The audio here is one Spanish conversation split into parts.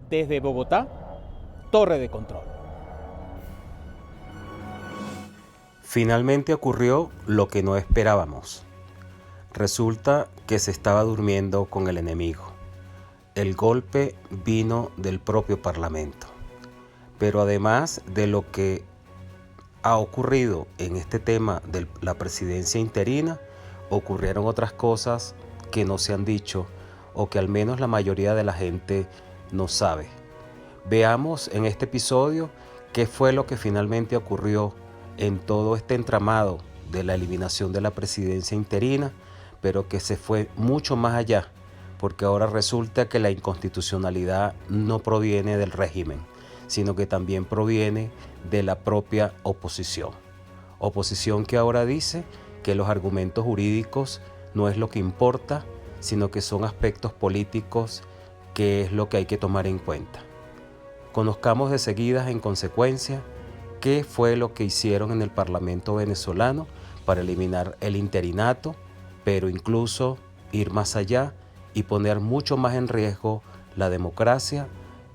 Desde Bogotá, Torre de Control. Finalmente ocurrió lo que no esperábamos. Resulta que se estaba durmiendo con el enemigo. El golpe vino del propio Parlamento. Pero además de lo que ha ocurrido en este tema de la presidencia interina, ocurrieron otras cosas que no se han dicho o que al menos la mayoría de la gente no sabe. Veamos en este episodio qué fue lo que finalmente ocurrió en todo este entramado de la eliminación de la presidencia interina, pero que se fue mucho más allá, porque ahora resulta que la inconstitucionalidad no proviene del régimen, sino que también proviene de la propia oposición. Oposición que ahora dice que los argumentos jurídicos no es lo que importa, sino que son aspectos políticos que es lo que hay que tomar en cuenta. Conozcamos de seguida, en consecuencia, qué fue lo que hicieron en el Parlamento venezolano para eliminar el interinato, pero incluso ir más allá y poner mucho más en riesgo la democracia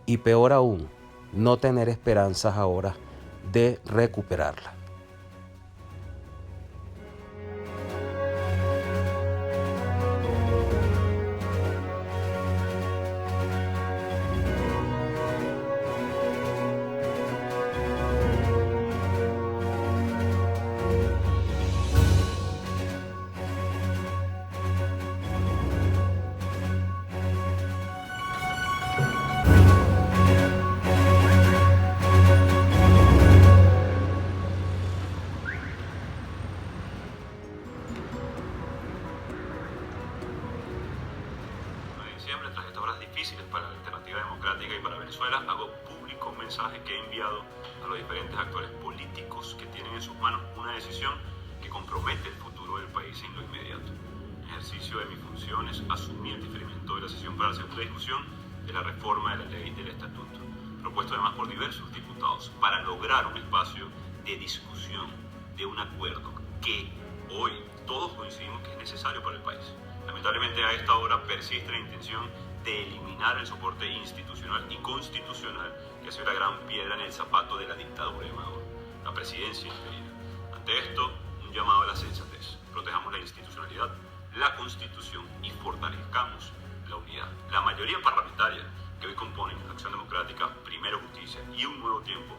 y, peor aún, no tener esperanzas ahora de recuperarla. Tras estas horas difíciles para la alternativa democrática y para Venezuela, hago público un mensaje que he enviado a los diferentes actores políticos que tienen en sus manos una decisión que compromete el futuro del país en lo inmediato. En ejercicio de mis funciones, asumí el diferimiento de la sesión para la segunda discusión de la reforma de la ley del estatuto, propuesto además por diversos diputados, para lograr un espacio de discusión, de un acuerdo que hoy todos coincidimos que es necesario para el país. Lamentablemente a esta hora persiste la intención de eliminar el soporte institucional y constitucional que ha sido la gran piedra en el zapato de la dictadura de Maduro, la presidencia interina. Ante esto, un llamado a la sensatez. Protejamos la institucionalidad, la constitución y fortalezcamos la unidad. La mayoría parlamentaria que hoy componen Acción Democrática, Primero Justicia y Un Nuevo Tiempo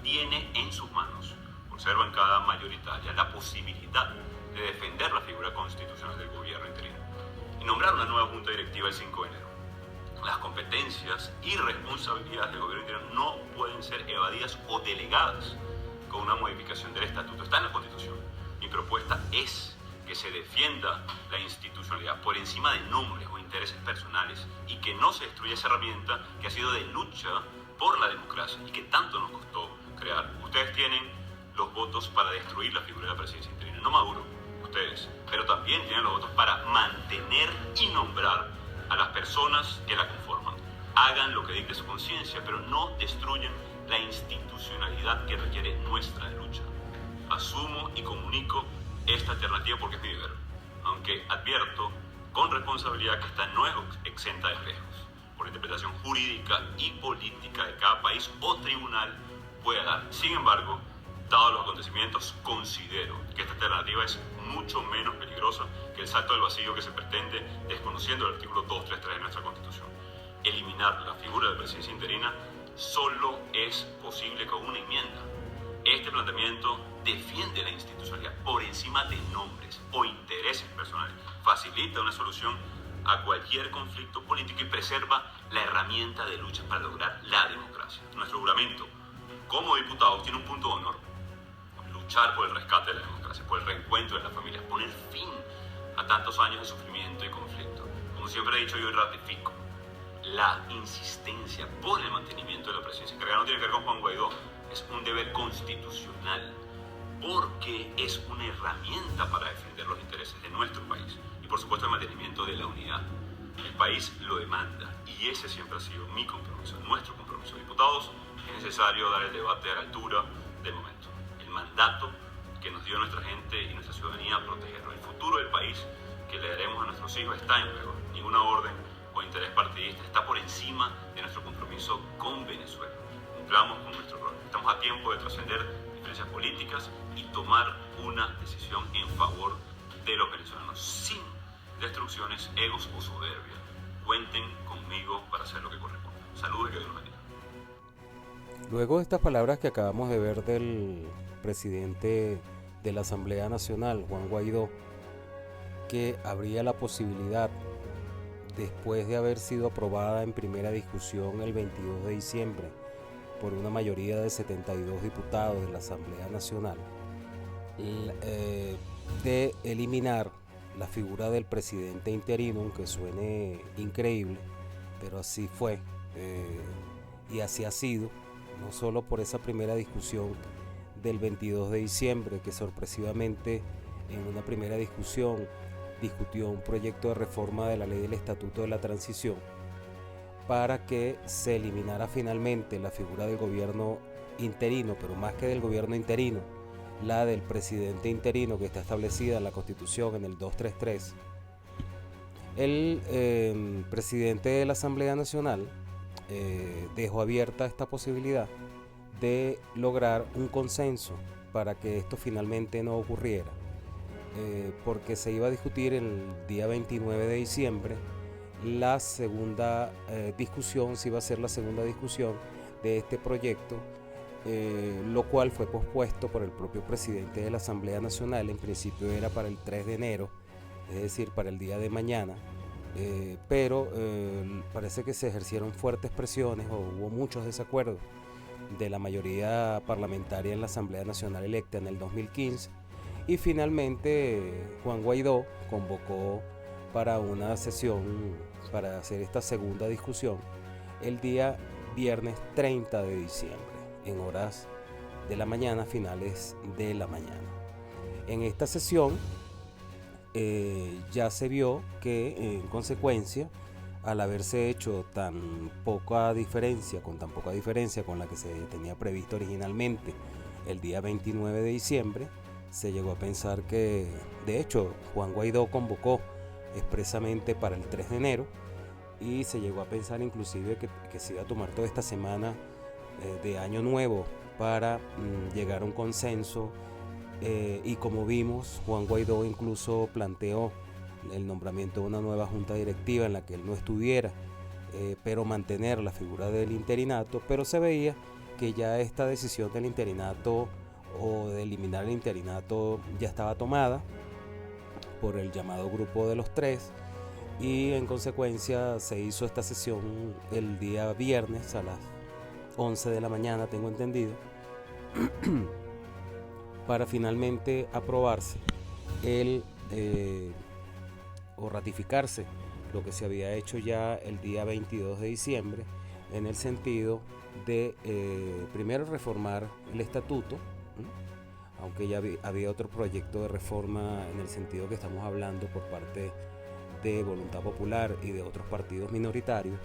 tiene en sus manos, por ser bancada mayoritaria, la posibilidad de defender la figura constitucional del gobierno interino y nombrar una nueva junta directiva el 5 de enero. Las competencias y responsabilidades del gobierno interino no pueden ser evadidas o delegadas con una modificación del estatuto. Está en la Constitución. Mi propuesta es que se defienda la institucionalidad por encima de nombres o intereses personales y que no se destruya esa herramienta que ha sido de lucha por la democracia y que tanto nos costó crear. Ustedes tienen los votos para destruir la figura de la presidencia interina, no Maduro, ustedes, pero también tienen los votos para mantener y nombrar a las personas que la conforman. Hagan lo que dicte su conciencia, pero no destruyan la institucionalidad que requiere nuestra lucha. Asumo y comunico esta alternativa porque es mi deber, aunque advierto con responsabilidad que esta no es exenta de riesgos, por la interpretación jurídica y política de cada país o tribunal pueda dar. Sin embargo, dados los acontecimientos, considero que esta alternativa es mucho menos peligrosa que el salto al vacío que se pretende desconociendo el artículo 233 de nuestra Constitución. Eliminar la figura de presidencia interina solo es posible con una enmienda. Este planteamiento defiende la institucionalidad por encima de nombres o intereses personales, facilita una solución a cualquier conflicto político y preserva la herramienta de lucha para lograr la democracia. Nuestro juramento como diputados tiene un punto de honor: luchar por el rescate de la democracia, por el reencuentro de las familias, poner fin a tantos años de sufrimiento y conflicto. Como siempre he dicho, yo ratifico la insistencia por el mantenimiento de la presidencia encargada. No tiene que ver con Juan Guaidó, es un deber constitucional, porque es una herramienta para defender los intereses de nuestro país y por supuesto el mantenimiento de la unidad. El país lo demanda y ese siempre ha sido mi compromiso, nuestro compromiso. Diputados, es necesario dar el debate a la altura del momento. El mandato que nos dio nuestra gente y nuestra ciudadanía a protegerlo. El futuro del país que le daremos a nuestros hijos está en juego. Ninguna orden o interés partidista, está por encima de nuestro compromiso con Venezuela. Cumplamos con nuestro rol. Estamos a tiempo de trascender diferencias políticas y tomar una decisión en favor de los venezolanos, sin destrucciones, egos o soberbia. Cuenten conmigo para hacer lo que corresponde. Saludos y que Dios los bendiga. Luego de estas palabras que acabamos de ver del presidente de la Asamblea Nacional, Juan Guaidó, que habría la posibilidad, después de haber sido aprobada en primera discusión el 22 de diciembre por una mayoría de 72 diputados de la Asamblea Nacional, de eliminar la figura del presidente interino, aunque suene increíble, pero así fue y así ha sido, no solo por esa primera discusión del 22 de diciembre, que sorpresivamente en una primera discusión discutió un proyecto de reforma de la ley del Estatuto de la Transición para que se eliminara finalmente la figura del gobierno interino, pero más que del gobierno interino, la del presidente interino que está establecida en la Constitución en el 233. El presidente de la Asamblea Nacional dejó abierta esta posibilidad de lograr un consenso para que esto finalmente no ocurriera, porque se iba a discutir el día 29 de diciembre la segunda discusión, se iba a hacer la segunda discusión de este proyecto, lo cual fue pospuesto por el propio presidente de la Asamblea Nacional. En principio era para el 3 de enero, es decir, para el día de mañana, pero parece que se ejercieron fuertes presiones o hubo muchos desacuerdos de la mayoría parlamentaria en la Asamblea Nacional electa en el 2015, y finalmente Juan Guaidó convocó para una sesión para hacer esta segunda discusión el día viernes 30 de diciembre en horas de la mañana, finales de la mañana. En esta sesión ya se vio que en consecuencia, al haberse hecho tan poca diferencia con la que se tenía previsto originalmente el día 29 de diciembre, se llegó a pensar que, de hecho, Juan Guaidó convocó expresamente para el 3 de enero y se llegó a pensar inclusive que se iba a tomar toda esta semana de Año Nuevo para llegar a un consenso, y como vimos, Juan Guaidó incluso planteó el nombramiento de una nueva junta directiva en la que él no estuviera, pero mantener la figura del interinato, pero se veía que ya esta decisión del interinato o de eliminar el interinato ya estaba tomada por el llamado Grupo de los Tres, y en consecuencia se hizo esta sesión el día viernes a las 11 de la mañana, tengo entendido, para finalmente aprobarse o ratificarse lo que se había hecho ya el día 22 de diciembre, en el sentido de primero reformar el estatuto, aunque ya había otro proyecto de reforma en el sentido que estamos hablando por parte de Voluntad Popular y de otros partidos minoritarios,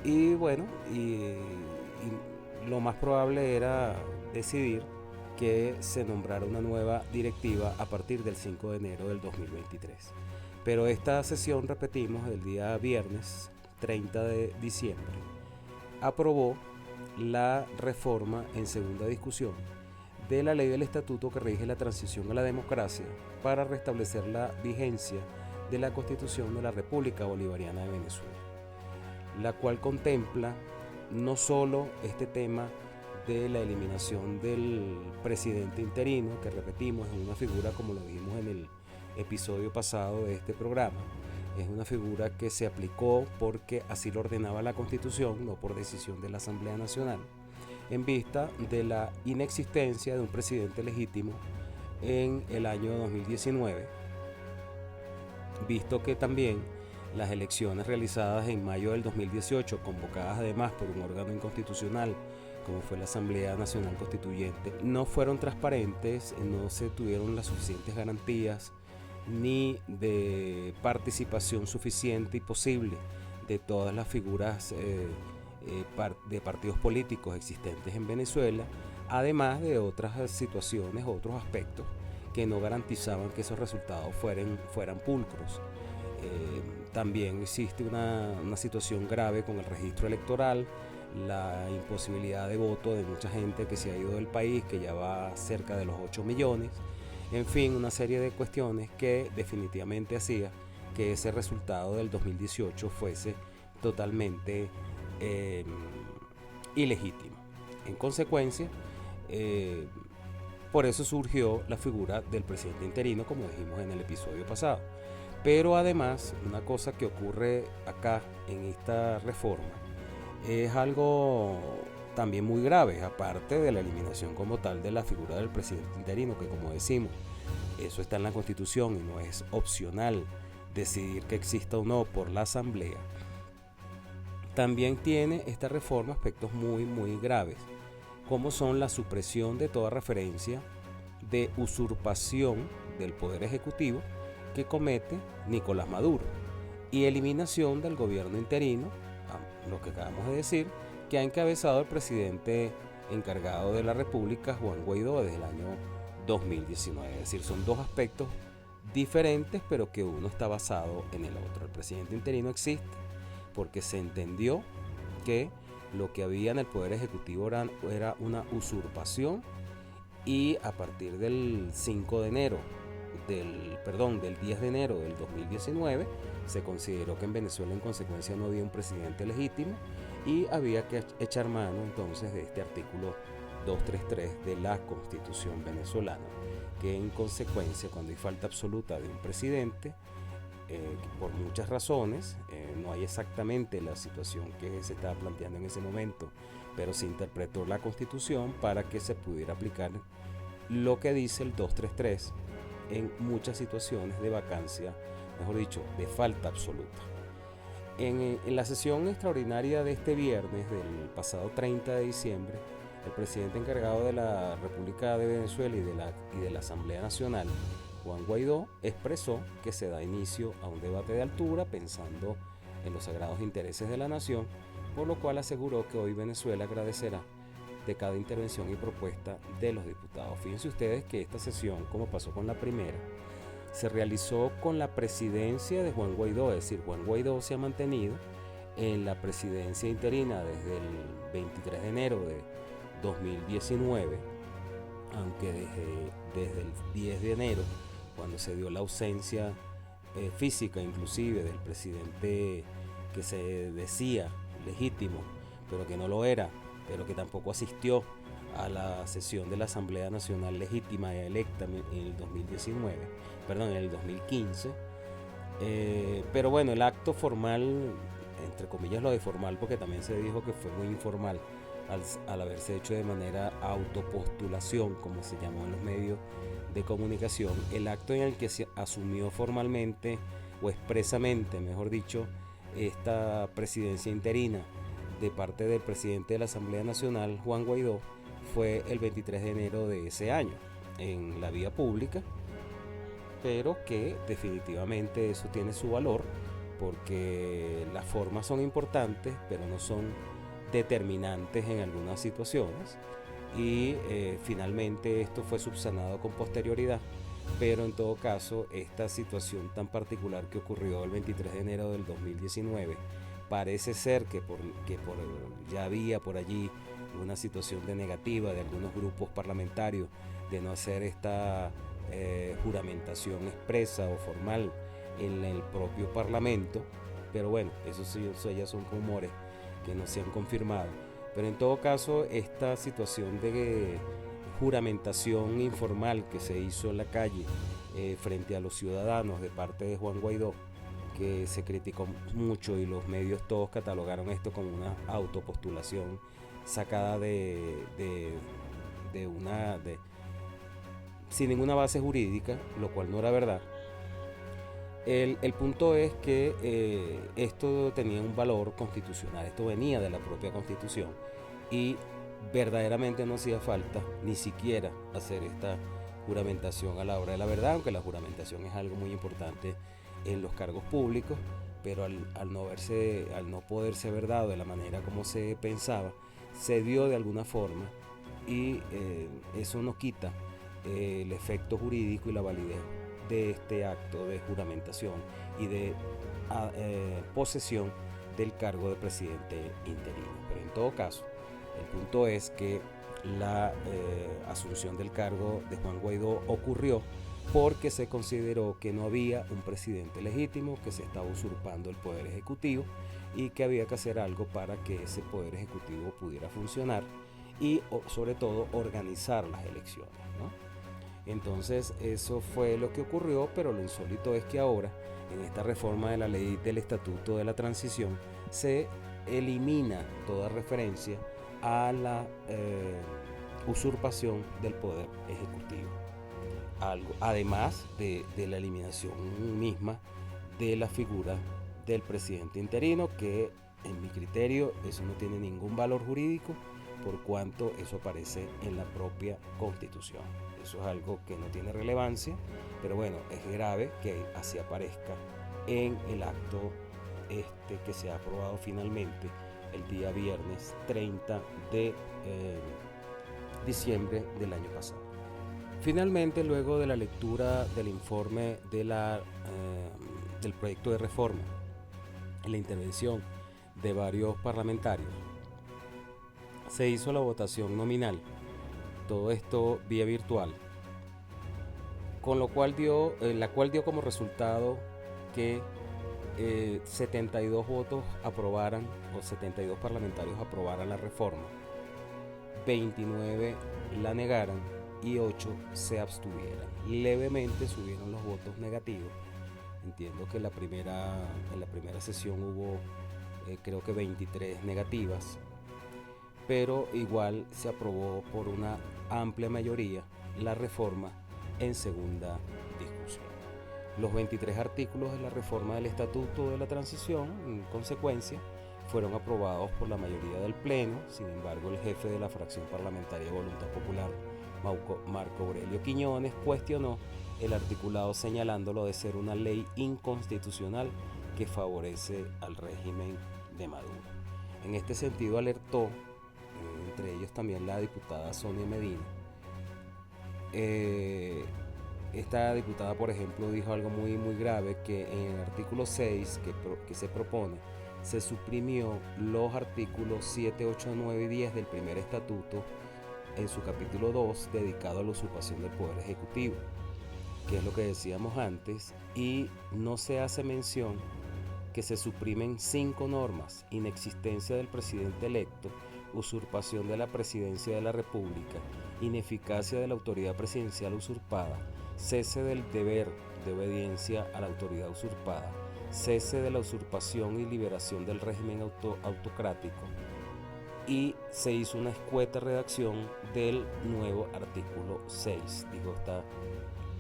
y bueno, y lo más probable era decidir que se nombrara una nueva directiva a partir del 5 de enero del 2023. Pero esta sesión, repetimos, el día viernes 30 de diciembre, aprobó la reforma en segunda discusión de la ley del estatuto que rige la transición a la democracia para restablecer la vigencia de la Constitución de la República Bolivariana de Venezuela, la cual contempla no solo este tema de la eliminación del presidente interino, que repetimos es una figura, como lo dijimos en el episodio pasado de este programa, es una figura que se aplicó porque así lo ordenaba la Constitución, no por decisión de la Asamblea Nacional, en vista de la inexistencia de un presidente legítimo en el año 2019, visto que también las elecciones realizadas en mayo del 2018, convocadas además por un órgano inconstitucional como fue la Asamblea Nacional Constituyente, no fueron transparentes, no se tuvieron las suficientes garantías ni de participación suficiente y posible de todas las figuras de partidos políticos existentes en Venezuela, además de otras situaciones, otros aspectos que no garantizaban que esos resultados fueran pulcros. También existe una situación grave con el registro electoral, la imposibilidad de voto de mucha gente que se ha ido del país, que ya va cerca de los 8 millones. En fin, una serie de cuestiones que definitivamente hacía que ese resultado del 2018 fuese totalmente ilegítimo. En consecuencia, por eso surgió la figura del presidente interino, como dijimos en el episodio pasado. Pero además, una cosa que ocurre acá en esta reforma es algo también muy grave, aparte de la eliminación como tal de la figura del presidente interino, que como decimos, eso está en la Constitución y no es opcional decidir que exista o no por la Asamblea. También tiene esta reforma aspectos muy graves, como son la supresión de toda referencia de usurpación del Poder Ejecutivo que comete Nicolás Maduro y eliminación del gobierno interino, lo que acabamos de decir, que ha encabezado el presidente encargado de la República, Juan Guaidó, desde el año 2019. Es decir, son dos aspectos diferentes, pero que uno está basado en el otro. El presidente interino existe porque se entendió que lo que había en el Poder Ejecutivo era una usurpación, y a partir del 10 de enero del 2019 se consideró que en Venezuela en consecuencia no había un presidente legítimo y había que echar mano entonces de este artículo 233 de la Constitución venezolana, que en consecuencia, cuando hay falta absoluta de un presidente, por muchas razones, no hay exactamente la situación que se estaba planteando en ese momento, pero se interpretó la Constitución para que se pudiera aplicar lo que dice el 233 en muchas situaciones de vacancia, mejor dicho, de falta absoluta. En la sesión extraordinaria de este viernes, del pasado 30 de diciembre, el presidente encargado de la República de Venezuela y de la Asamblea Nacional, Juan Guaidó, expresó que se da inicio a un debate de altura pensando en los sagrados intereses de la nación, por lo cual aseguró que hoy Venezuela agradecerá de cada intervención y propuesta de los diputados. Fíjense ustedes que esta sesión, como pasó con la primera, se realizó con la presidencia de Juan Guaidó, es decir, Juan Guaidó se ha mantenido en la presidencia interina desde el 23 de enero de 2019, aunque desde el 10 de enero, cuando se dio la ausencia física inclusive del presidente que se decía legítimo, pero que no lo era, pero que tampoco asistió a la sesión de la Asamblea Nacional legítima e electa en el 2015. Pero bueno, el acto formal, entre comillas lo de formal, porque también se dijo que fue muy informal al haberse hecho de manera autopostulación, como se llamó en los medios de comunicación, el acto en el que se asumió formalmente o expresamente, mejor dicho, esta presidencia interina de parte del presidente de la Asamblea Nacional, Juan Guaidó, fue el 23 de enero de ese año en la vía pública, pero que definitivamente eso tiene su valor porque las formas son importantes, pero no son determinantes en algunas situaciones, y finalmente esto fue subsanado con posterioridad. Pero en todo caso, esta situación tan particular que ocurrió el 23 de enero del 2019, parece ser que ya había por allí una situación de negativa de algunos grupos parlamentarios de no hacer esta juramentación expresa o formal en el propio Parlamento, pero bueno, eso ya son rumores que no se han confirmado. Pero en todo caso, esta situación de juramentación informal que se hizo en la calle frente a los ciudadanos de parte de Juan Guaidó, que se criticó mucho y los medios todos catalogaron esto como una autopostulación sacada sin ninguna base jurídica, lo cual no era verdad. El punto es que esto tenía un valor constitucional, esto venía de la propia Constitución y verdaderamente no hacía falta ni siquiera hacer esta juramentación a la hora de la verdad, aunque la juramentación es algo muy importante en los cargos públicos, pero al no poder ser verdad de la manera como se pensaba, se dio de alguna forma y eso no quita el efecto jurídico y la validez de este acto de juramentación y de posesión del cargo de presidente interino. Pero en todo caso, el punto es que la asunción del cargo de Juan Guaidó ocurrió porque se consideró que no había un presidente legítimo, que se estaba usurpando el poder ejecutivo y que había que hacer algo para que ese poder ejecutivo pudiera funcionar y sobre todo organizar las elecciones, ¿no? Entonces eso fue lo que ocurrió, pero lo insólito es que ahora en esta reforma de la ley del Estatuto de la Transición se elimina toda referencia a la usurpación del poder ejecutivo. Además de la eliminación misma de la figura del presidente interino, que en mi criterio eso no tiene ningún valor jurídico por cuanto eso aparece en la propia Constitución. Eso es algo que no tiene relevancia, pero bueno, es grave que así aparezca en el acto que se ha aprobado finalmente el día viernes 30 de diciembre del año pasado. Finalmente, luego de la lectura del informe del proyecto de reforma, la intervención de varios parlamentarios, se hizo la votación nominal, todo esto vía virtual, con lo cual la cual dio como resultado que 72 votos aprobaran, o 72 parlamentarios aprobaran la reforma, 29 la negaran y 8 se abstuvieran. Levemente subieron los votos negativos. Entiendo que en la primera sesión hubo creo que 23 negativas, pero igual se aprobó por una amplia mayoría la reforma en segunda discusión. Los 23 artículos de la reforma del Estatuto de la Transición, en consecuencia, fueron aprobados por la mayoría del Pleno. Sin embargo, el jefe de la fracción parlamentaria de Voluntad Popular, Marco Aurelio Quiñones, cuestionó el articulado señalándolo de ser una ley inconstitucional que favorece al régimen de Maduro. En este sentido alertó, entre ellos también la diputada Sonia Medina. Esta diputada, por ejemplo, dijo algo muy grave, que en el artículo 6 que se propone, se suprimió los artículos 7, 8, 9 y 10 del primer estatuto en su capítulo 2 dedicado a la usurpación del poder ejecutivo, que es lo que decíamos antes, y no se hace mención que se suprimen 5 normas: inexistencia del presidente electo, usurpación de la presidencia de la República, ineficacia de la autoridad presidencial usurpada, cese del deber de obediencia a la autoridad usurpada, cese de la usurpación y liberación del régimen autocrático, y se hizo una escueta redacción del nuevo artículo 6, dijo esta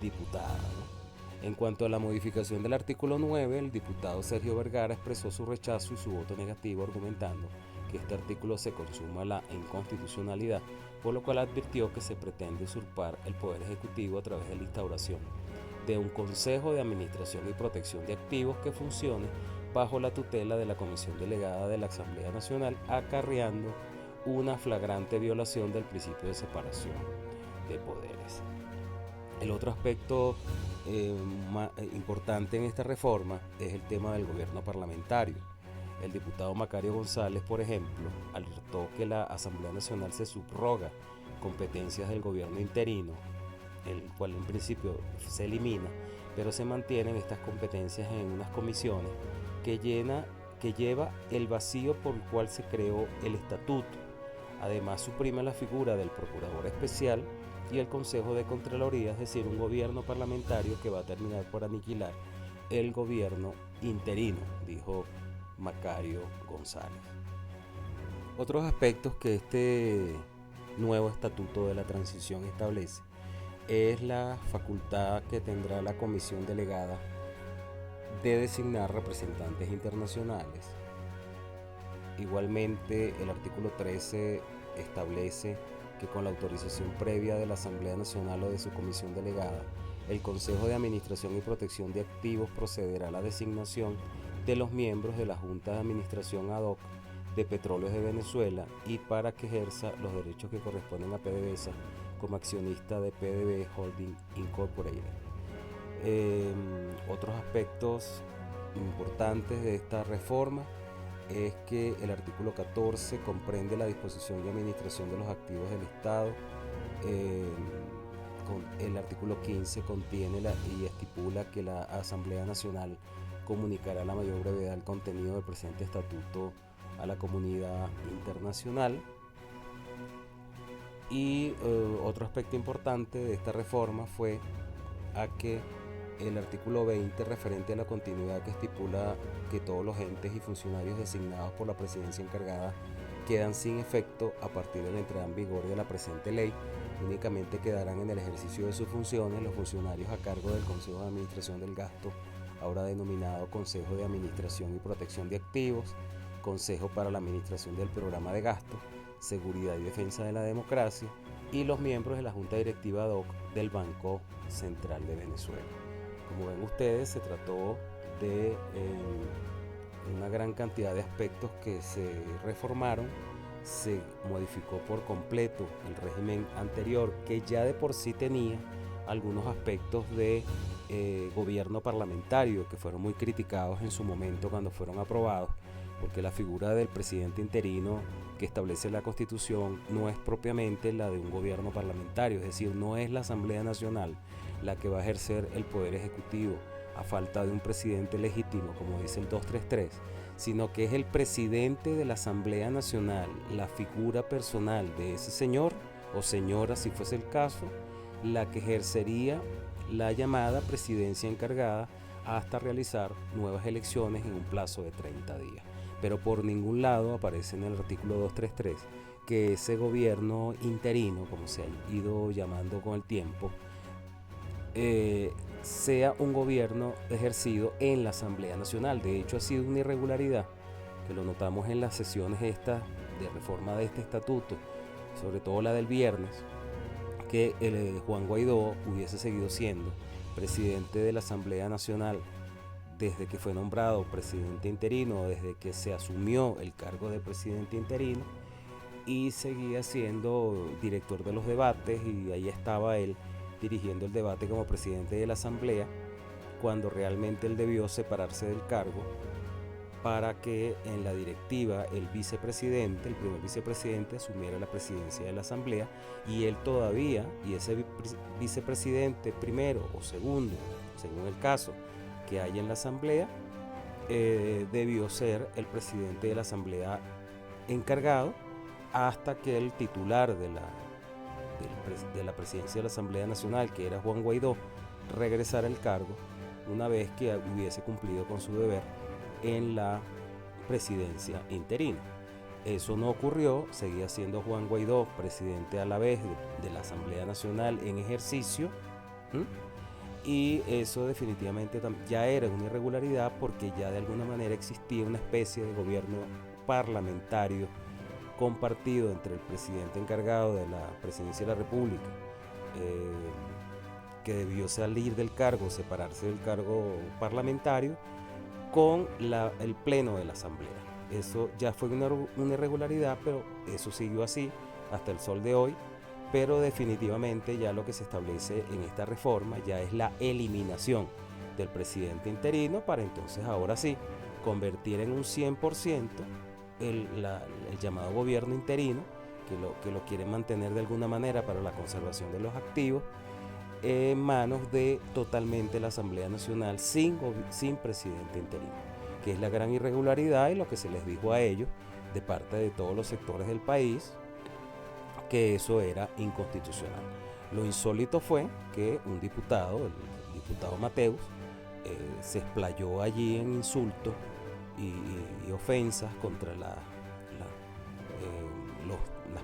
diputada, ¿no? En cuanto a la modificación del artículo 9, el diputado Sergio Vergara expresó su rechazo y su voto negativo, argumentando que este artículo se consuma la inconstitucionalidad, por lo cual advirtió que se pretende usurpar el poder ejecutivo a través de la instauración de un Consejo de Administración y Protección de Activos que funcione bajo la tutela de la Comisión Delegada de la Asamblea Nacional, acarreando una flagrante violación del principio de separación de poderes. El otro aspecto importante en esta reforma es el tema del gobierno parlamentario. El diputado Macario González, por ejemplo, alertó que la Asamblea Nacional se subroga competencias del gobierno interino, el cual en principio se elimina, pero se mantienen estas competencias en unas comisiones que lleva el vacío por el cual se creó el estatuto. Además, suprime la figura del procurador especial y el Consejo de Contraloría, es decir, un gobierno parlamentario que va a terminar por aniquilar el gobierno interino, dijo Macario González. Otros aspectos que este nuevo estatuto de la transición establece es la facultad que tendrá la comisión delegada de designar representantes internacionales. Igualmente, el artículo 13 establece que con la autorización previa de la Asamblea Nacional o de su comisión delegada, el Consejo de Administración y Protección de Activos procederá a la designación de los miembros de la Junta de Administración ad hoc de Petróleos de Venezuela y para que ejerza los derechos que corresponden a PDVSA como accionista de PDV Holding Incorporated. Otros aspectos importantes de esta reforma es que el artículo 14 comprende la disposición y administración de los activos del Estado. El artículo 15 contiene y estipula que la Asamblea Nacional comunicará a la mayor brevedad el contenido del presente estatuto a la comunidad internacional. Y otro aspecto importante de esta reforma fue a que el artículo 20 referente a la continuidad, que estipula que todos los entes y funcionarios designados por la presidencia encargada quedan sin efecto a partir de la entrada en vigor de la presente ley. Únicamente quedarán en el ejercicio de sus funciones los funcionarios a cargo del Consejo de Administración del Gasto, ahora denominado Consejo de Administración y Protección de Activos, Consejo para la Administración del Programa de Gasto, Seguridad y Defensa de la Democracia, y los miembros de la Junta Directiva ad hoc del Banco Central de Venezuela. Como ven ustedes, se trató de una gran cantidad de aspectos que se reformaron. Se modificó por completo el régimen anterior, que ya de por sí tenía algunos aspectos de gobierno parlamentario que fueron muy criticados en su momento cuando fueron aprobados, porque la figura del presidente interino que establece la Constitución no es propiamente la de un gobierno parlamentario, es decir, no es la Asamblea Nacional la que va a ejercer el poder ejecutivo a falta de un presidente legítimo, como dice el 233, sino que es el presidente de la Asamblea Nacional, la figura personal de ese señor o señora, si fuese el caso, la que ejercería la llamada presidencia encargada hasta realizar nuevas elecciones en un plazo de 30 días. Pero por ningún lado aparece en el artículo 233 que ese gobierno interino, como se ha ido llamando con el tiempo, sea un gobierno ejercido en la Asamblea Nacional. De hecho, ha sido una irregularidad que lo notamos en las sesiones estas de reforma de este estatuto, sobre todo la del viernes, que Juan Guaidó hubiese seguido siendo presidente de la Asamblea Nacional desde que fue nombrado presidente interino, desde que se asumió el cargo de presidente interino, y seguía siendo director de los debates, y ahí estaba él dirigiendo el debate como presidente de la Asamblea, cuando realmente él debió separarse del cargo para que en la directiva el vicepresidente, el primer vicepresidente, asumiera la presidencia de la Asamblea, y él todavía, y ese vicepresidente primero o segundo, según el caso que hay en la Asamblea, debió ser el presidente de la Asamblea encargado hasta que el titular de la presidencia de la Asamblea Nacional, que era Juan Guaidó, regresara al cargo una vez que hubiese cumplido con su deber en la presidencia interina. Eso no ocurrió, seguía siendo Juan Guaidó presidente a la vez de la Asamblea Nacional en ejercicio, y eso definitivamente ya era una irregularidad, porque ya de alguna manera existía una especie de gobierno parlamentario compartido entre el presidente encargado de la presidencia de la República, que debió salir del cargo, separarse del cargo parlamentario, con el pleno de la Asamblea. Eso ya fue una irregularidad, pero eso siguió así hasta el sol de hoy. Pero definitivamente ya lo que se establece en esta reforma ya es la eliminación del presidente interino, para entonces ahora sí convertir en un 100% el llamado gobierno interino, que lo quieren mantener de alguna manera para la conservación de los activos, en manos de totalmente la Asamblea Nacional sin presidente interino, que es la gran irregularidad y lo que se les dijo a ellos de parte de todos los sectores del país, que eso era inconstitucional. Lo insólito fue que un diputado, el diputado Mateus, se explayó allí en insultos y ofensas contra las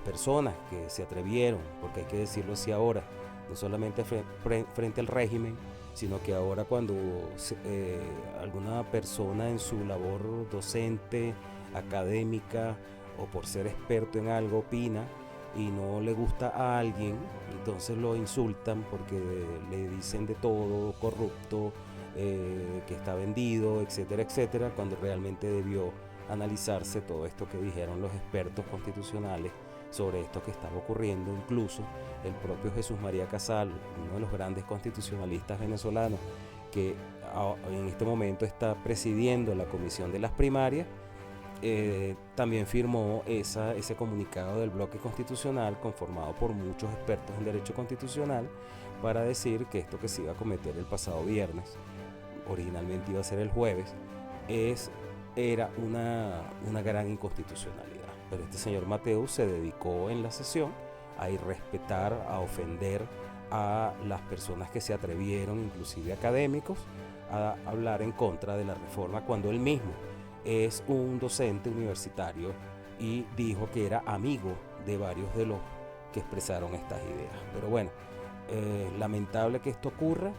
personas que se atrevieron, porque hay que decirlo así ahora, no solamente frente al régimen, sino que ahora cuando alguna persona en su labor docente, académica, o por ser experto en algo opina y no le gusta a alguien, entonces lo insultan porque le dicen de todo, corrupto, que está vendido, etcétera, etcétera, cuando realmente debió analizarse todo esto que dijeron los expertos constitucionales sobre esto que estaba ocurriendo. Incluso el propio Jesús María Casal, uno de los grandes constitucionalistas venezolanos, que en este momento está presidiendo la comisión de las primarias, también firmó ese comunicado del bloque constitucional conformado por muchos expertos en derecho constitucional para decir que esto que se iba a cometer el pasado viernes, originalmente iba a ser el jueves, era una gran inconstitucionalidad. Pero este señor Mateus se dedicó en la sesión a irrespetar, a ofender a las personas que se atrevieron, inclusive académicos, a hablar en contra de la reforma cuando él mismo es un docente universitario y dijo que era amigo de varios de los que expresaron estas ideas. Pero bueno, lamentable que esto ocurra,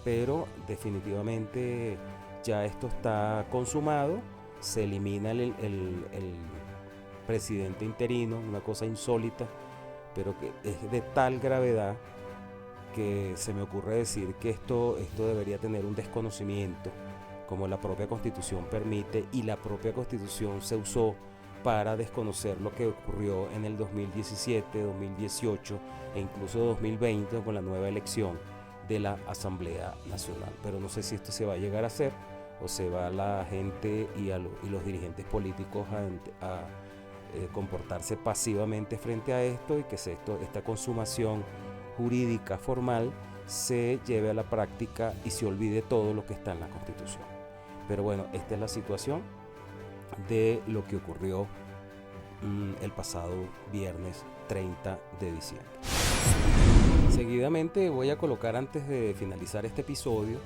pero definitivamente ya esto está consumado. Se elimina el presidente interino, una cosa insólita, pero que es de tal gravedad que se me ocurre decir que esto debería tener un desconocimiento, como la propia Constitución permite, y la propia Constitución se usó para desconocer lo que ocurrió en el 2017, 2018 e incluso 2020 con la nueva elección de la Asamblea Nacional. Pero no sé si esto se va a llegar a hacer o se va la gente y los dirigentes políticos a comportarse pasivamente frente a esto y que esta consumación jurídica formal se lleve a la práctica y se olvide todo lo que está en la Constitución. Pero bueno, esta es la situación de lo que ocurrió el pasado viernes 30 de diciembre. Seguidamente voy a colocar, antes de finalizar este episodio,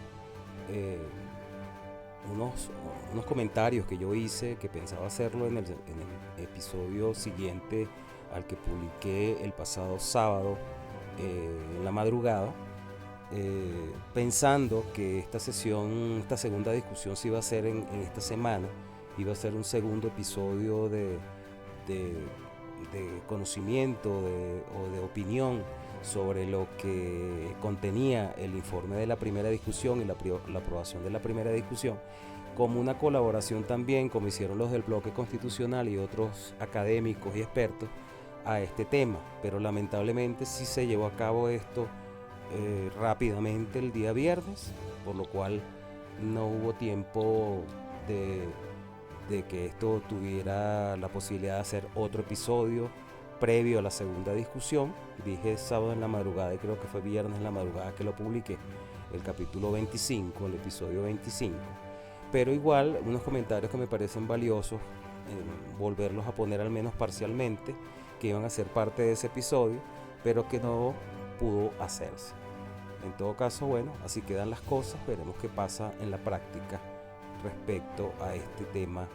unos comentarios que yo hice, que pensaba hacerlo en el episodio siguiente al que publiqué el pasado sábado en la madrugada, pensando que esta segunda discusión se iba a hacer en esta semana, iba a ser un segundo episodio de conocimiento o de opinión sobre lo que contenía el informe de la primera discusión y la aprobación de la primera discusión, como una colaboración también, como hicieron los del bloque constitucional y otros académicos y expertos, a este tema. Pero lamentablemente sí se llevó a cabo esto rápidamente el día viernes, por lo cual no hubo tiempo de que esto tuviera la posibilidad de hacer otro episodio previo a la segunda discusión. Dije sábado en la madrugada y creo que fue viernes en la madrugada que lo publiqué, el capítulo 25, el episodio 25. Pero igual, unos comentarios que me parecen valiosos, volverlos a poner al menos parcialmente, que iban a ser parte de ese episodio, pero que no pudo hacerse. En todo caso, bueno, así quedan las cosas. Veremos qué pasa en la práctica respecto a este tema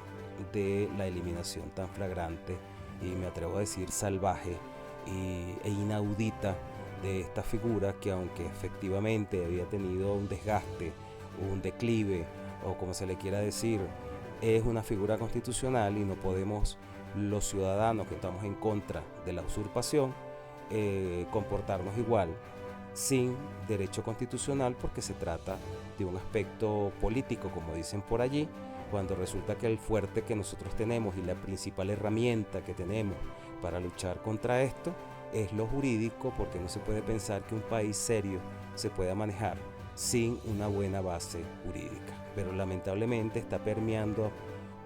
de la eliminación tan flagrante y, me atrevo a decir, salvaje e inaudita de esta figura, que aunque efectivamente había tenido un desgaste, un declive, o como se le quiera decir, es una figura constitucional y no podemos, los ciudadanos que estamos en contra de la usurpación, comportarnos igual sin derecho constitucional, porque se trata de un aspecto político, como dicen por allí, cuando resulta que el fuerte que nosotros tenemos y la principal herramienta que tenemos para luchar contra esto es lo jurídico, porque no se puede pensar que un país serio se pueda manejar sin una buena base jurídica. Pero lamentablemente está permeando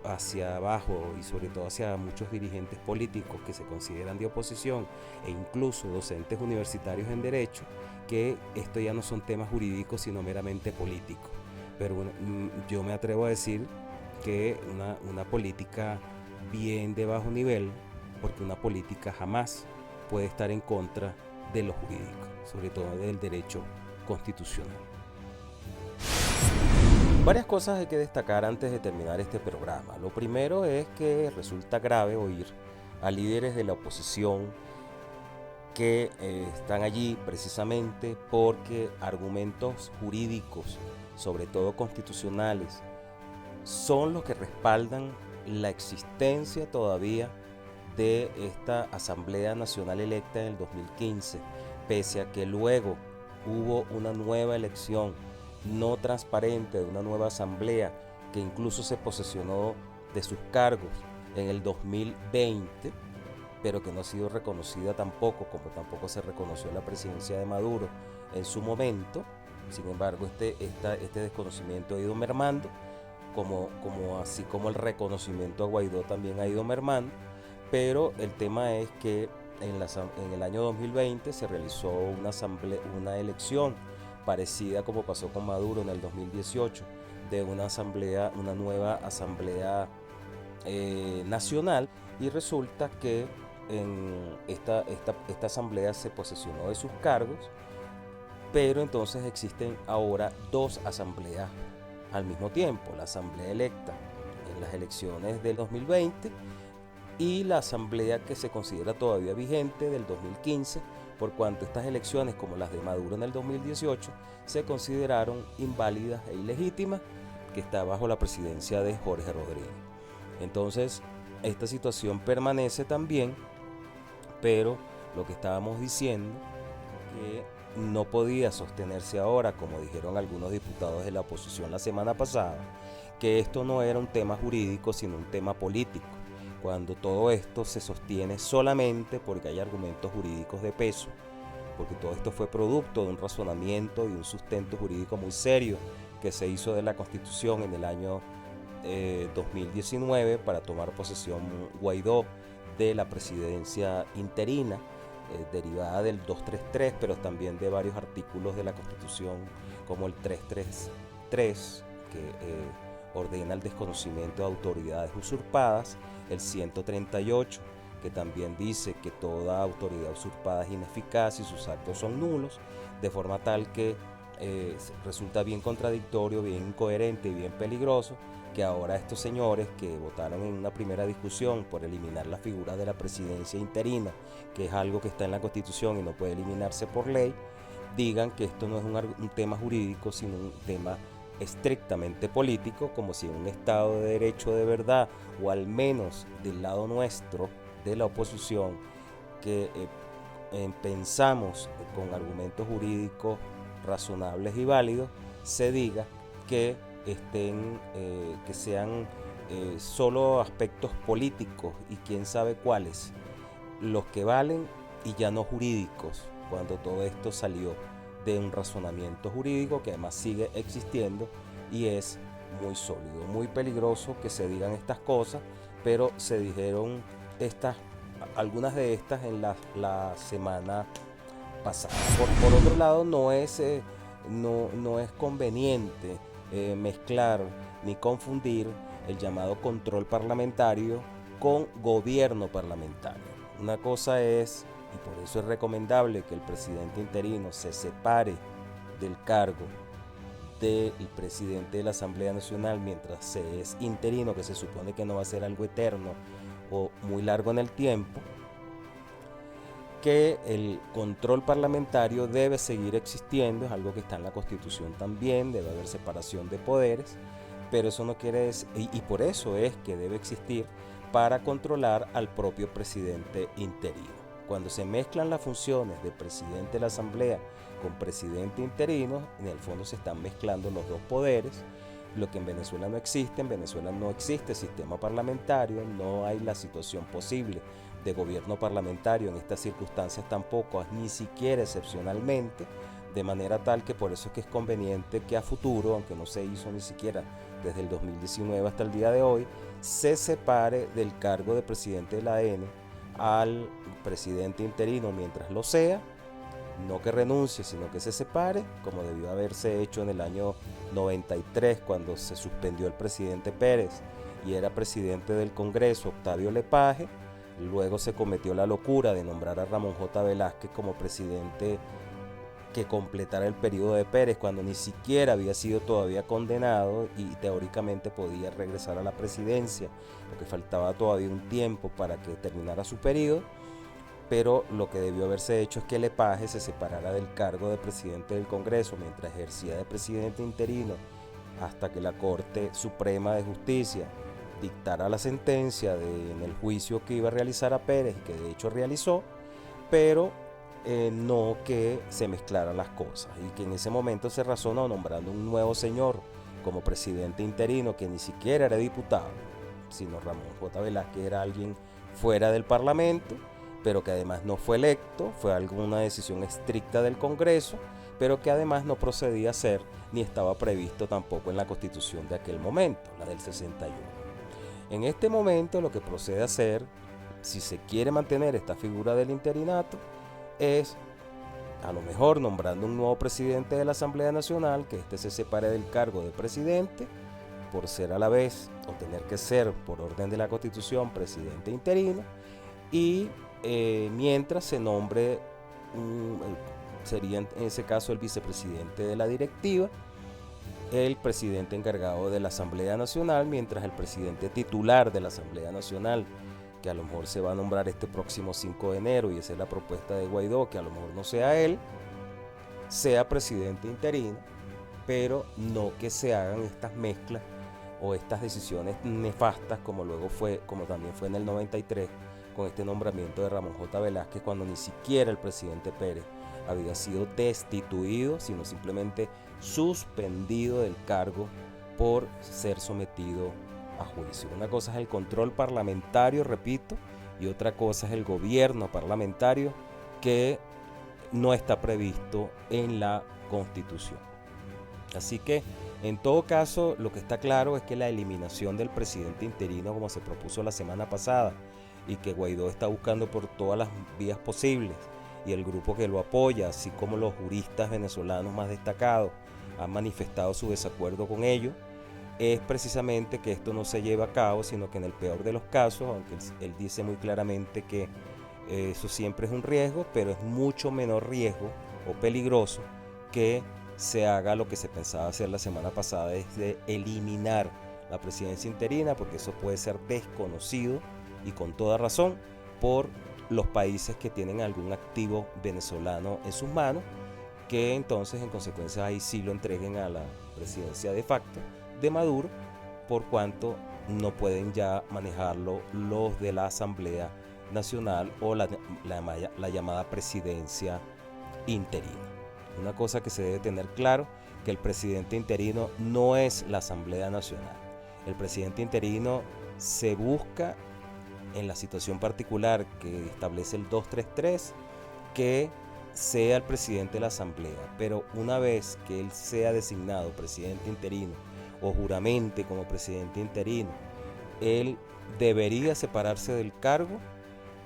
hacia abajo y sobre todo hacia muchos dirigentes políticos que se consideran de oposición e incluso docentes universitarios en derecho, que esto ya no son temas jurídicos sino meramente políticos. Pero yo me atrevo a decir que una política bien de bajo nivel, porque una política jamás puede estar en contra de lo jurídico, sobre todo del derecho constitucional. Varias cosas hay que destacar antes de terminar este programa. Lo primero es que resulta grave oír a líderes de la oposición que están allí precisamente porque argumentos jurídicos, sobre todo constitucionales, son los que respaldan la existencia todavía de esta Asamblea Nacional electa en el 2015, pese a que luego hubo una nueva elección no transparente de una nueva asamblea que incluso se posesionó de sus cargos en el 2020, pero que no ha sido reconocida tampoco, como tampoco se reconoció la presidencia de Maduro en su momento. Sin embargo, este desconocimiento ha ido mermando, así como el reconocimiento a Guaidó también ha ido mermando, pero el tema es que en el año 2020 se realizó una elección parecida como pasó con Maduro en el 2018, de una nueva asamblea nacional, y resulta que esta asamblea se posesionó de sus cargos, pero entonces existen ahora dos asambleas al mismo tiempo: la asamblea electa en las elecciones del 2020 y la asamblea que se considera todavía vigente del 2015, por cuanto estas elecciones, como las de Maduro en el 2018, se consideraron inválidas e ilegítimas, que está bajo la presidencia de Jorge Rodríguez. Entonces, esta situación permanece también, pero lo que estábamos diciendo, que no podía sostenerse ahora, como dijeron algunos diputados de la oposición la semana pasada, que esto no era un tema jurídico, sino un tema político, cuando todo esto se sostiene solamente porque hay argumentos jurídicos de peso, porque todo esto fue producto de un razonamiento y un sustento jurídico muy serio que se hizo de la Constitución en el año 2019 para tomar posesión Guaidó de la presidencia interina, derivada del 233, pero también de varios artículos de la Constitución, como el 333, que ordena el desconocimiento de autoridades usurpadas, el 138, que también dice que toda autoridad usurpada es ineficaz y sus actos son nulos, de forma tal que resulta bien contradictorio, bien incoherente y bien peligroso que ahora estos señores que votaron en una primera discusión por eliminar la figura de la presidencia interina, que es algo que está en la Constitución y no puede eliminarse por ley, digan que esto no es un tema jurídico, sino un tema estrictamente político, como si en un Estado de Derecho de verdad, o al menos del lado nuestro, de la oposición, que pensamos con argumentos jurídicos razonables y válidos, se diga que que sean solo aspectos políticos y quién sabe cuáles los que valen, y ya no jurídicos, cuando todo esto salió de un razonamiento jurídico que además sigue existiendo y es muy sólido. Muy peligroso que se digan estas cosas, pero se dijeron algunas de estas en la semana pasada. Por otro lado, no es conveniente mezclar ni confundir el llamado control parlamentario con gobierno parlamentario. Una cosa es, y por eso es recomendable que el presidente interino se separe del cargo del presidente de la Asamblea Nacional mientras se es interino, que se supone que no va a ser algo eterno o muy largo en el tiempo, que el control parlamentario debe seguir existiendo, es algo que está en la Constitución también, debe haber separación de poderes, pero eso no quiere decir, y por eso es que debe existir para controlar al propio presidente interino. Cuando se mezclan las funciones de presidente de la Asamblea con presidente interino, en el fondo se están mezclando los dos poderes, lo que en Venezuela no existe. En Venezuela no existe sistema parlamentario, no hay la situación posible de gobierno parlamentario en estas circunstancias tampoco, ni siquiera excepcionalmente, de manera tal que por eso es que es conveniente que a futuro, aunque no se hizo ni siquiera desde el 2019 hasta el día de hoy, se separe del cargo de presidente de la AN al presidente interino mientras lo sea, no que renuncie, sino que se separe, como debió haberse hecho en el año 93, cuando se suspendió el presidente Pérez y era presidente del Congreso Octavio Lepage. Luego se cometió la locura de nombrar a Ramón J. Velázquez como presidente que completara el periodo de Pérez, cuando ni siquiera había sido todavía condenado y teóricamente podía regresar a la presidencia, porque faltaba todavía un tiempo para que terminara su periodo. Pero lo que debió haberse hecho es que Lepage se separara del cargo de presidente del Congreso mientras ejercía de presidente interino hasta que la Corte Suprema de Justicia dictara la sentencia en el juicio que iba a realizar a Pérez, y que de hecho realizó, pero no que se mezclaran las cosas, y que en ese momento se razonó nombrando un nuevo señor como presidente interino que ni siquiera era diputado, sino Ramón J. Velázquez era alguien fuera del Parlamento, pero que además no fue electo, fue alguna decisión estricta del Congreso, pero que además no procedía a ser ni estaba previsto tampoco en la Constitución de aquel momento, la del 61. En este momento lo que procede a ser, si se quiere mantener esta figura del interinato, es a lo mejor nombrando un nuevo presidente de la Asamblea Nacional, que éste se separe del cargo de presidente, por ser a la vez, o tener que ser por orden de la Constitución, presidente interino, y mientras se nombre, sería en ese caso el vicepresidente de la directiva, el presidente encargado de la Asamblea Nacional, mientras el presidente titular de la Asamblea Nacional, que a lo mejor se va a nombrar este próximo 5 de enero, y esa es la propuesta de Guaidó, que a lo mejor no sea él, sea presidente interino, pero no que se hagan estas mezclas o estas decisiones nefastas como también fue en el 93 con este nombramiento de Ramón J. Velázquez, cuando ni siquiera el presidente Pérez había sido destituido, sino simplemente suspendido del cargo por ser sometido a juicio. Una cosa es el control parlamentario, repito, y otra cosa es el gobierno parlamentario, que no está previsto en la Constitución. Así que, en todo caso, lo que está claro es que la eliminación del presidente interino, como se propuso la semana pasada, y que Guaidó está buscando por todas las vías posibles, y el grupo que lo apoya, así como los juristas venezolanos más destacados, han manifestado su desacuerdo con ello, es precisamente que esto no se lleve a cabo, sino que en el peor de los casos, aunque él dice muy claramente que eso siempre es un riesgo, pero es mucho menor riesgo o peligroso que se haga lo que se pensaba hacer la semana pasada, es de eliminar la presidencia interina, porque eso puede ser desconocido, y con toda razón, por los países que tienen algún activo venezolano en sus manos, que entonces en consecuencia ahí sí lo entreguen a la presidencia de facto de Maduro, por cuanto no pueden ya manejarlo los de la Asamblea Nacional o la llamada presidencia interina. Una cosa que se debe tener claro, que el presidente interino no es la Asamblea Nacional. El presidente interino se busca, en la situación particular que establece el 233, que sea el presidente de la Asamblea, pero una vez que él sea designado presidente interino o juramente como presidente interino, él debería separarse del cargo,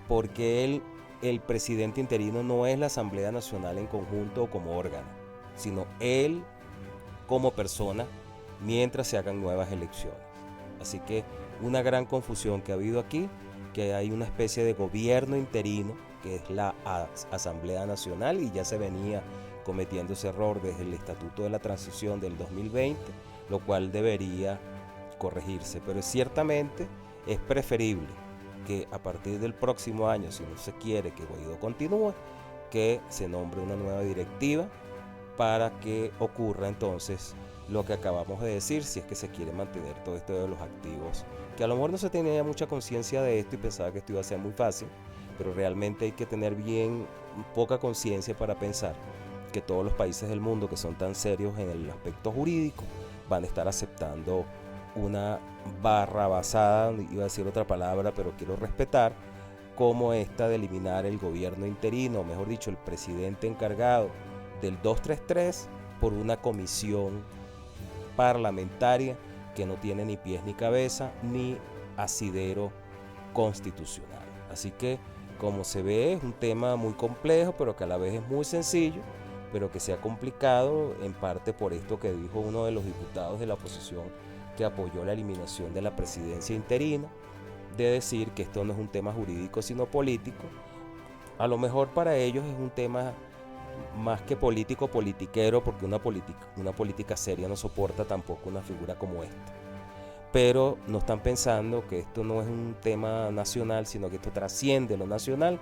porque el presidente interino no es la Asamblea Nacional en conjunto o como órgano, sino él como persona mientras se hagan nuevas elecciones. Así que una gran confusión que ha habido aquí, que hay una especie de gobierno interino, que es la Asamblea Nacional, y ya se venía cometiendo ese error desde el Estatuto de la Transición del 2020, lo cual debería corregirse. Pero ciertamente es preferible que a partir del próximo año, si no se quiere que Guaidó continúe, que se nombre una nueva directiva para que ocurra entonces lo que acabamos de decir, si es que se quiere mantener todo esto de los activos, que a lo mejor no se tenía mucha conciencia de esto y pensaba que esto iba a ser muy fácil, pero realmente hay que tener bien poca conciencia para pensar que todos los países del mundo que son tan serios en el aspecto jurídico van a estar aceptando una barra basada, iba a decir otra palabra, pero quiero respetar, como esta de eliminar el gobierno interino, o mejor dicho, el presidente encargado del 233 por una comisión parlamentaria que no tiene ni pies ni cabeza ni asidero constitucional. Así que, como se ve, es un tema muy complejo, pero que a la vez es muy sencillo, pero que se ha complicado en parte por esto que dijo uno de los diputados de la oposición que apoyó la eliminación de la presidencia interina, de decir que esto no es un tema jurídico sino político. A lo mejor para ellos es un tema más que político, politiquero, porque una política seria no soporta tampoco una figura como esta. Pero no están pensando que esto no es un tema nacional, sino que esto trasciende lo nacional,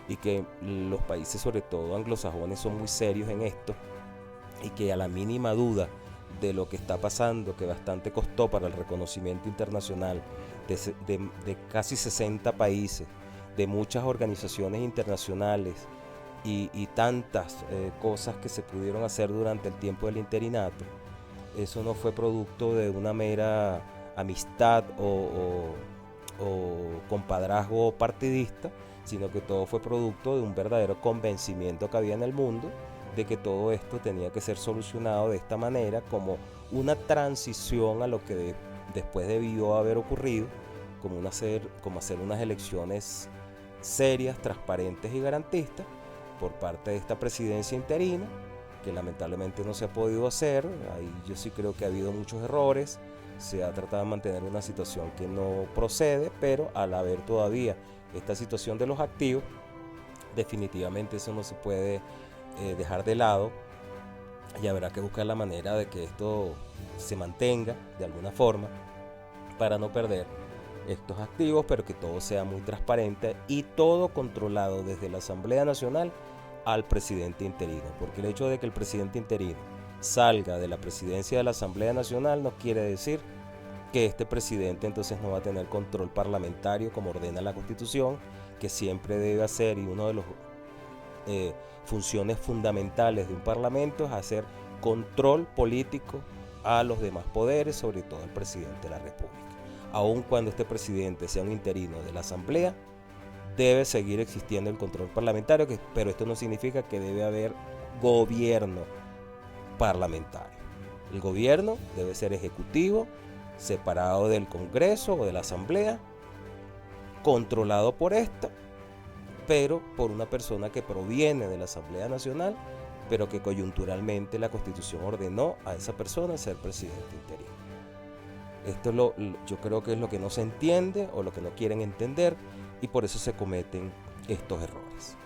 y que los países, sobre todo anglosajones, son muy serios en esto, y que a la mínima duda de lo que está pasando, que bastante costó para el reconocimiento internacional de casi 60 países, de muchas organizaciones internacionales, y tantas cosas que se pudieron hacer durante el tiempo del interinato, eso no fue producto de una mera amistad o compadrazgo partidista, sino que todo fue producto de un verdadero convencimiento que había en el mundo de que todo esto tenía que ser solucionado de esta manera, como una transición a lo que después debió haber ocurrido, como hacer unas elecciones serias, transparentes y garantistas por parte de esta presidencia interina, que lamentablemente no se ha podido hacer. Ahí yo sí creo que ha habido muchos errores, se ha tratado de mantener una situación que no procede, pero al haber todavía esta situación de los activos, definitivamente eso no se puede dejar de lado, y habrá que buscar la manera de que esto se mantenga de alguna forma para no perder estos activos, pero que todo sea muy transparente y todo controlado desde la Asamblea Nacional al presidente interino, porque el hecho de que el presidente interino salga de la presidencia de la Asamblea Nacional no quiere decir que este presidente entonces no va a tener control parlamentario como ordena la Constitución, que siempre debe hacer, y uno de los funciones fundamentales de un parlamento es hacer control político a los demás poderes, sobre todo al presidente de la República. Aun cuando este presidente sea un interino de la Asamblea, debe seguir existiendo el control parlamentario, pero esto no significa que debe haber gobierno parlamentario. El gobierno debe ser ejecutivo, separado del Congreso o de la Asamblea, controlado por esta, pero por una persona que proviene de la Asamblea Nacional, pero que coyunturalmente la Constitución ordenó a esa persona ser presidente interino. Esto yo creo que es lo que no se entiende o lo que no quieren entender, y por eso se cometen estos errores.